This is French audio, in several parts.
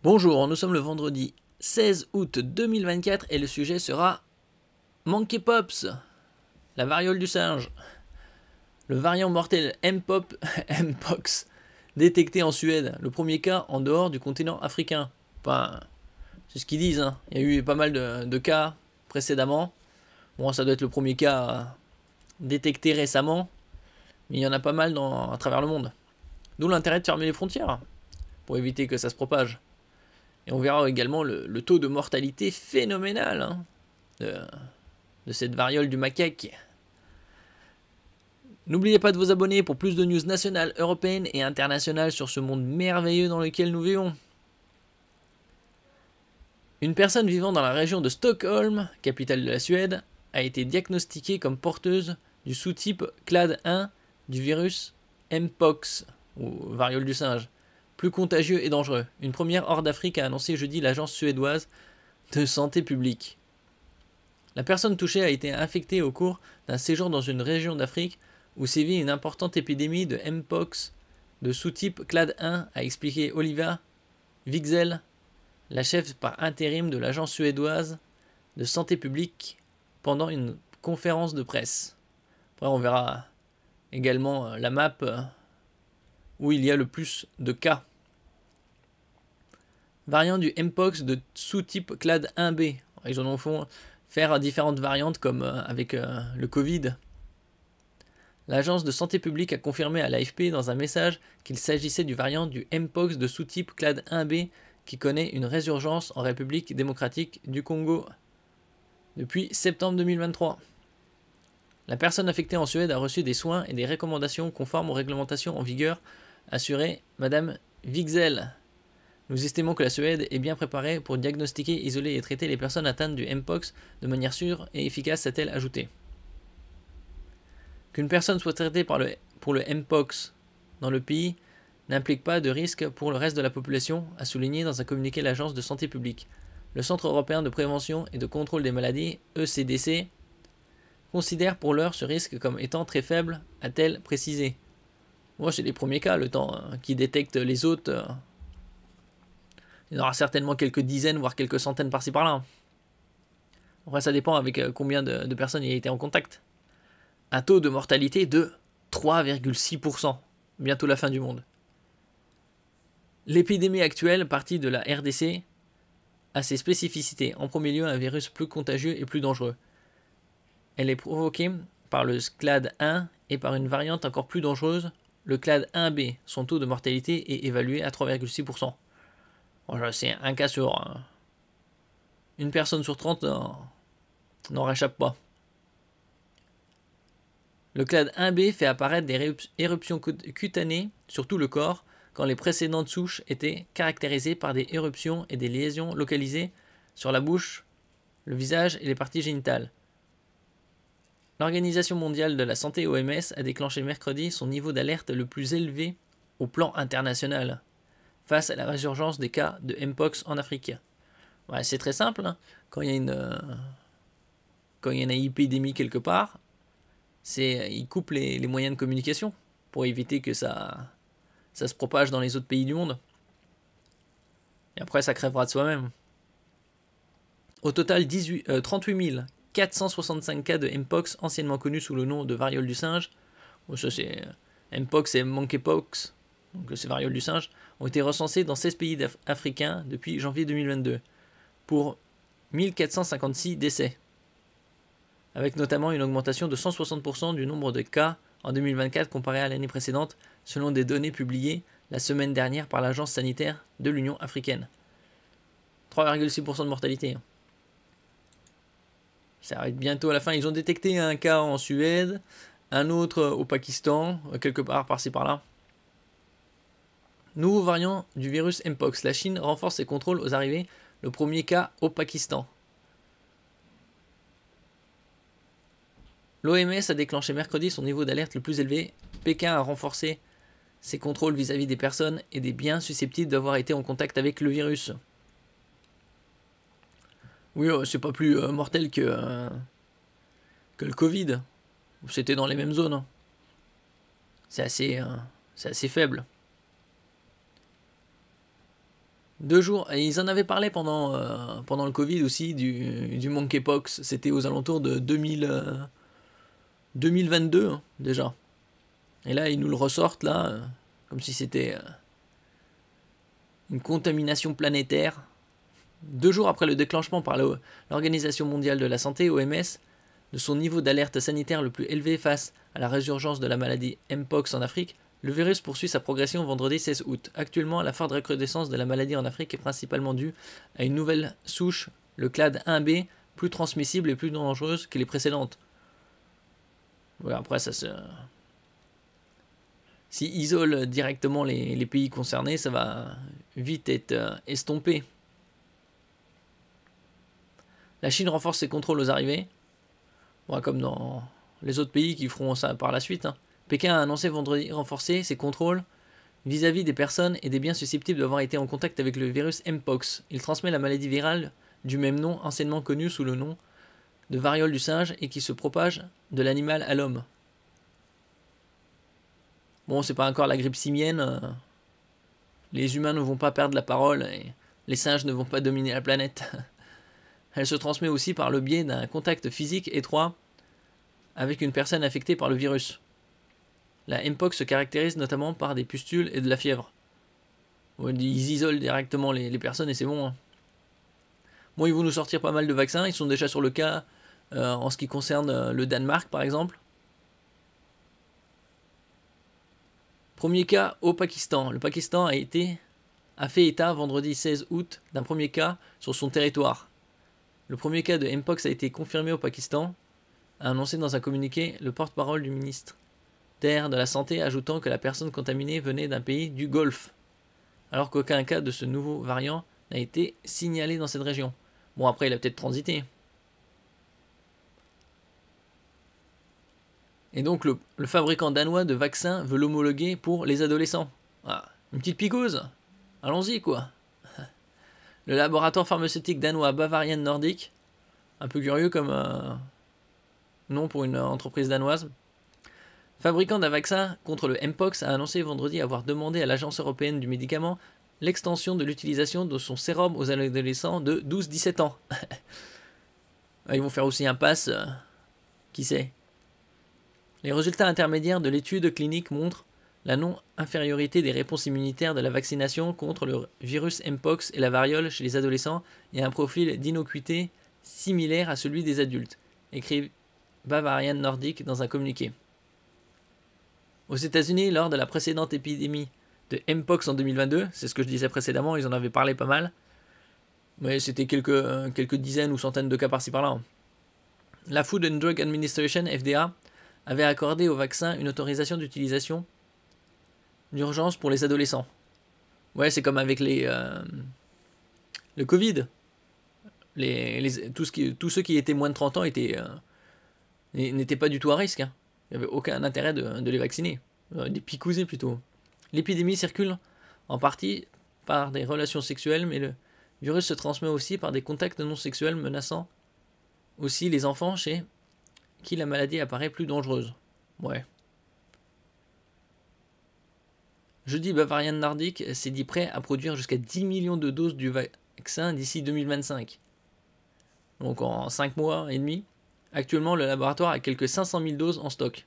Bonjour, nous sommes le vendredi 16 août 2024 et le sujet sera Monkeypox, la variole du singe. Le variant mortel Mpox détecté en Suède, le premier cas en dehors du continent africain. Enfin, c'est ce qu'ils disent, hein. Il y a eu pas mal de cas précédemment. Bon, ça doit être le premier cas détecté récemment, mais il y en a pas mal à travers le monde. D'où l'intérêt de fermer les frontières, pour éviter que ça se propage. Et on verra également le taux de mortalité phénoménal de cette variole du macaque. N'oubliez pas de vous abonner pour plus de news nationales, européennes et internationales sur ce monde merveilleux dans lequel nous vivons. Une personne vivant dans la région de Stockholm, capitale de la Suède, a été diagnostiquée comme porteuse du sous-type clade 1 du virus Mpox, ou variole du singe, plus contagieux et dangereux. Une première hors d'Afrique a annoncé jeudi l'agence suédoise de santé publique. La personne touchée a été infectée au cours d'un séjour dans une région d'Afrique où sévit une importante épidémie de Mpox de sous-type clade 1, a expliqué Oliva Wigzell, la chef par intérim de l'agence suédoise de santé publique, pendant une conférence de presse. Après, on verra également la map où il y a le plus de cas. Variant du Mpox de sous-type clade 1B. Ils en ont fait faire différentes variantes comme avec le Covid. L'agence de santé publique a confirmé à l'AFP dans un message qu'il s'agissait du variant du Mpox de sous-type clade 1B qui connaît une résurgence en République démocratique du Congo depuis septembre 2023. La personne affectée en Suède a reçu des soins et des recommandations conformes aux réglementations en vigueur, assurait Madame Wigzell. Nous estimons que la Suède est bien préparée pour diagnostiquer, isoler et traiter les personnes atteintes du Mpox de manière sûre et efficace, a-t-elle ajouté. Qu'une personne soit traitée pour le Mpox dans le pays n'implique pas de risque pour le reste de la population, a souligné dans un communiqué l'agence de santé publique. Le Centre européen de prévention et de contrôle des maladies, ECDC, considère pour l'heure ce risque comme étant très faible, a-t-elle précisé. Moi, c'est les premiers cas, le temps qui détecte les autres. Il y en aura certainement quelques dizaines, voire quelques centaines par-ci par-là. Après, ça dépend avec combien de personnes il a été en contact. Un taux de mortalité de 3,6%. Bientôt la fin du monde. L'épidémie actuelle, partie de la RDC, a ses spécificités. En premier lieu, un virus plus contagieux et plus dangereux. Elle est provoquée par le clade 1 et par une variante encore plus dangereuse, le clade 1B. Son taux de mortalité est évalué à 3,6%. Voilà, c'est un cas sur une personne sur 30 n'en réchappe pas. Le clade 1B fait apparaître des éruptions cutanées sur tout le corps, quand les précédentes souches étaient caractérisées par des éruptions et des lésions localisées sur la bouche, le visage et les parties génitales. L'Organisation mondiale de la santé OMS a déclenché mercredi son niveau d'alerte le plus élevé au plan international face à la résurgence des cas de Mpox en Afrique. Ouais, c'est très simple, hein. Quand il y a une épidémie quelque part, ils coupent les moyens de communication pour éviter que ça se propage dans les autres pays du monde. Et après, ça crèvera de soi-même. Au total, 38 465 cas de Mpox, anciennement connus sous le nom de variole du singe. Bon, ça c'est Mpox et Monkeypox, donc c'est variole du singe, ont été recensés dans 16 pays africains depuis janvier 2022, pour 1456 décès, avec notamment une augmentation de 160% du nombre de cas en 2024 comparé à l'année précédente, selon des données publiées la semaine dernière par l'Agence sanitaire de l'Union africaine. 3,6% de mortalité. Ça arrive bientôt à la fin. Ils ont détecté un cas en Suède, un autre au Pakistan, quelque part par-ci par-là. Nouveau variant du virus Mpox. La Chine renforce ses contrôles aux arrivées. Le premier cas au Pakistan. L'OMS a déclenché mercredi son niveau d'alerte le plus élevé. Pékin a renforcé ses contrôles vis-à-vis des personnes et des biens susceptibles d'avoir été en contact avec le virus. Oui, c'est pas plus mortel que le Covid. C'était dans les mêmes zones. C'est assez faible. 2 jours, et ils en avaient parlé pendant le Covid aussi, du monkeypox. C'était aux alentours de 2022 hein, déjà. Et là, ils nous le ressortent là, comme si c'était une contamination planétaire. 2 jours après le déclenchement par l'Organisation mondiale de la santé, OMS, de son niveau d'alerte sanitaire le plus élevé face à la résurgence de la maladie Mpox en Afrique, le virus poursuit sa progression vendredi 16 août. Actuellement, la forte recrudescence de la maladie en Afrique est principalement due à une nouvelle souche, le clade 1b, plus transmissible et plus dangereuse que les précédentes. Ouais, après, ça se... S'ils isolent directement les pays concernés, ça va vite être estompé. La Chine renforce ses contrôles aux arrivées, bon, comme dans les autres pays qui feront ça par la suite. Hein. Pékin a annoncé vendredi renforcer ses contrôles vis-à-vis des personnes et des biens susceptibles d'avoir été en contact avec le virus Mpox. Il transmet la maladie virale du même nom, anciennement connue sous le nom de variole du singe et qui se propage de l'animal à l'homme. Bon, c'est pas encore la grippe simienne. Les humains ne vont pas perdre la parole et les singes ne vont pas dominer la planète. Elle se transmet aussi par le biais d'un contact physique étroit avec une personne affectée par le virus. La Mpox se caractérise notamment par des pustules et de la fièvre. Ils isolent directement les personnes et c'est bon. Hein. Bon, ils vont nous sortir pas mal de vaccins. Ils sont déjà sur le cas en ce qui concerne le Danemark, par exemple. Premier cas au Pakistan. Le Pakistan a fait état vendredi 16 août d'un premier cas sur son territoire. Le premier cas de Mpox a été confirmé au Pakistan, a annoncé dans un communiqué le porte-parole du ministère de la Santé, ajoutant que la personne contaminée venait d'un pays du Golfe, alors qu'aucun cas de ce nouveau variant n'a été signalé dans cette région. Bon, après, il a peut-être transité. Et donc, le fabricant danois de vaccins veut l'homologuer pour les adolescents. Ah, une petite piqueuse. Allons-y, quoi. Le laboratoire pharmaceutique danois Bavarian Nordic, un peu curieux comme nom pour une entreprise danoise, fabricant d'un vaccin contre le Mpox, a annoncé vendredi avoir demandé à l'Agence européenne du médicament l'extension de l'utilisation de son sérum aux adolescents de 12-17 ans. Ils vont faire aussi un pass, qui sait. Les résultats intermédiaires de l'étude clinique montrent la non-infériorité des réponses immunitaires de la vaccination contre le virus Mpox et la variole chez les adolescents et un profil d'innocuité similaire à celui des adultes, écrit Bavarian Nordic dans un communiqué. Aux États-Unis, lors de la précédente épidémie de Mpox en 2022, c'est ce que je disais précédemment, ils en avaient parlé pas mal, mais c'était quelques dizaines ou centaines de cas par-ci par-là. La Food and Drug Administration, FDA, avait accordé au vaccin une autorisation d'utilisation d'urgence pour les adolescents. Ouais, c'est comme avec le Covid. Tous ceux qui étaient moins de 30 ans n'étaient pas du tout à risque. Hein. Il n'y avait aucun intérêt de les vacciner. Des picousés plutôt. L'épidémie circule en partie par des relations sexuelles, mais le virus se transmet aussi par des contacts non sexuels menaçant aussi les enfants chez qui la maladie apparaît plus dangereuse. Ouais. Jeudi, Bavarian Nordic s'est dit prêt à produire jusqu'à 10 millions de doses du vaccin d'ici 2025. Donc en 5 mois et demi. Actuellement, le laboratoire a quelques 500 000 doses en stock.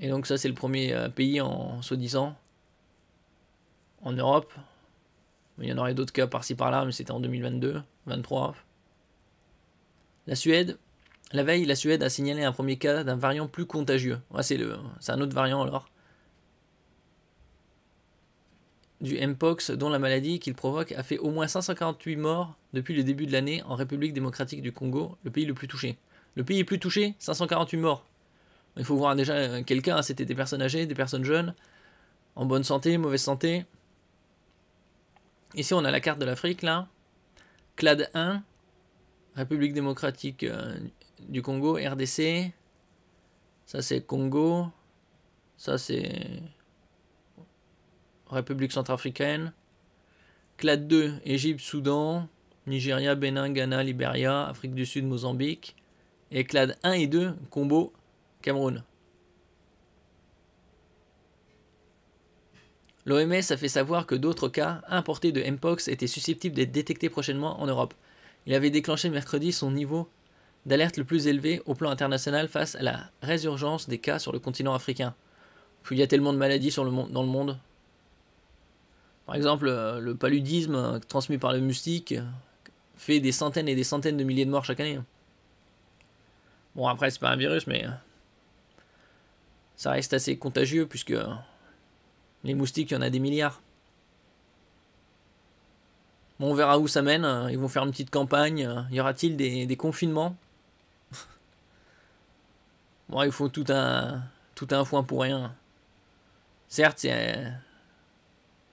Et donc ça, c'est le premier pays en soi-disant en Europe. Il y en aurait d'autres cas par-ci par-là, mais c'était en 2022, 2023. La Suède. La veille, la Suède a signalé un premier cas d'un variant plus contagieux. Ouais, c'est un autre variant alors. Du Mpox, dont la maladie qu'il provoque a fait au moins 548 morts depuis le début de l'année en République démocratique du Congo, le pays le plus touché. Le pays le plus touché, 548 morts. Il faut voir déjà quel cas, c'était des personnes âgées, des personnes jeunes, en bonne santé, mauvaise santé. Ici, on a la carte de l'Afrique, là. Clade 1, République démocratique du Congo, RDC. Ça, c'est Congo. Ça, c'est République centrafricaine. Clade 2, Égypte, Soudan, Nigeria, Bénin, Ghana, Libéria, Afrique du Sud, Mozambique. Et clade 1 et 2, Combo, Cameroun. L'OMS a fait savoir que d'autres cas importés de Mpox étaient susceptibles d'être détectés prochainement en Europe. Il avait déclenché mercredi son niveau d'alerte le plus élevé au plan international face à la résurgence des cas sur le continent africain. Puis il y a tellement de maladies dans le monde. Par exemple, le paludisme transmis par le moustique fait des centaines et des centaines de milliers de morts chaque année. Bon, après, c'est pas un virus, mais ça reste assez contagieux puisque les moustiques, il y en a des milliards. Bon, on verra où ça mène. Ils vont faire une petite campagne. Y aura-t-il des confinements? Bon, il faut tout un foin pour rien. Certes,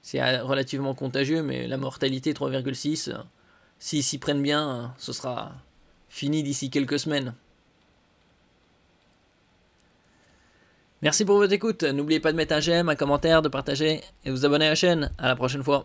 c'est relativement contagieux, mais la mortalité 3,6. S'ils s'y prennent bien, ce sera fini d'ici quelques semaines. Merci pour votre écoute. N'oubliez pas de mettre un j'aime, un commentaire, de partager et de vous abonner à la chaîne. À la prochaine fois.